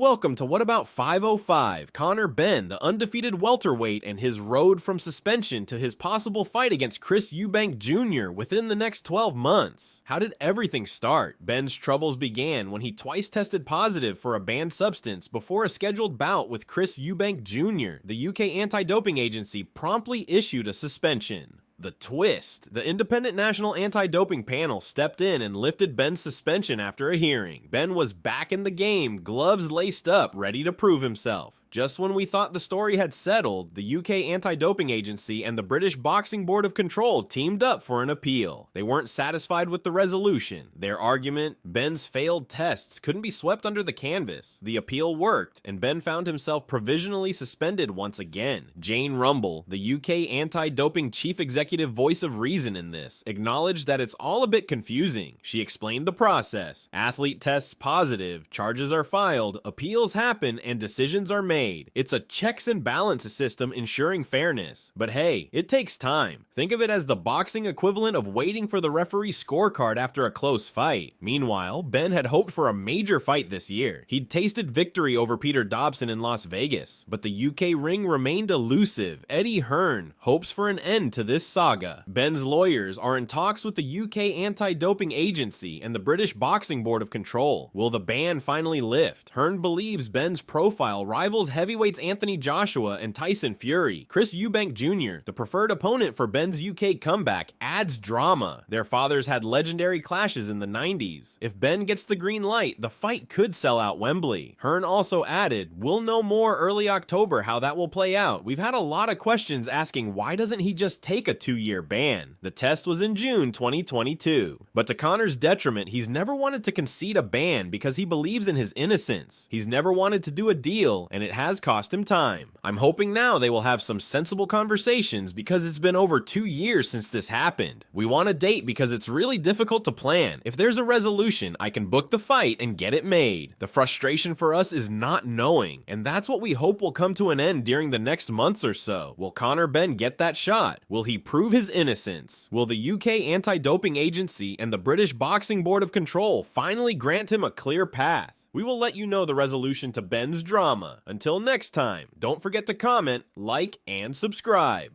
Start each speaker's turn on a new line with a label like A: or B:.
A: Welcome to What About 505, Conor Benn, the undefeated welterweight, and his road from suspension to his possible fight against Chris Eubank Jr. within the next 12 months. How did everything start? Benn's troubles began when he twice tested positive for a banned substance before a scheduled bout with Chris Eubank Jr. The UK anti-doping agency promptly issued a suspension. The twist. The Independent National Anti-Doping Panel stepped in and lifted Benn's suspension after a hearing. Benn was back in the game, gloves laced up, ready to prove himself. Just when we thought the story had settled, the UK Anti-Doping Agency and the British Boxing Board of Control teamed up for an appeal. They weren't satisfied with the resolution. Their argument, Benn's failed tests couldn't be swept under the canvas. The appeal worked, and Benn found himself provisionally suspended once again. Jane Rumble, the UK Anti-Doping Chief Executive Voice of Reason in this, acknowledged that it's all a bit confusing. She explained the process. Athlete tests positive, charges are filed, appeals happen, and decisions are made. It's a checks and balances system ensuring fairness. But hey, it takes time. Think of it as the boxing equivalent of waiting for the referee's scorecard after a close fight. Meanwhile, Benn had hoped for a major fight this year. He'd tasted victory over Peter Dobson in Las Vegas, but the UK ring remained elusive. Eddie Hearn hopes for an end to this saga. Benn's lawyers are in talks with the UK Anti-Doping Agency and the British Boxing Board of Control. Will the ban finally lift? Hearn believes Benn's profile rivals heavyweights Anthony Joshua and Tyson Fury. Chris Eubank Jr., the preferred opponent for Benn's UK comeback, adds drama. Their fathers had legendary clashes in the 90s. If Benn gets the green light, the fight could sell out Wembley. Hearn also added, "We'll know more early October how that will play out. We've had a lot of questions asking why doesn't he just take a 2-year ban?" The test was in June 2022. But to Conor's detriment, he's never wanted to concede a ban because he believes in his innocence. He's never wanted to do a deal, and it has cost him time. I'm hoping now they will have some sensible conversations because it's been over 2 years since this happened. We want a date because it's really difficult to plan. If there's a resolution, I can book the fight and get it made. The frustration for us is not knowing, and that's what we hope will come to an end during the next months or so. Will Conor Benn get that shot? Will he prove his innocence? Will the UK Anti-Doping Agency and the British Boxing Board of Control finally grant him a clear path? We will let you know the resolution to Benn's drama. Until next time, don't forget to comment, like, and subscribe.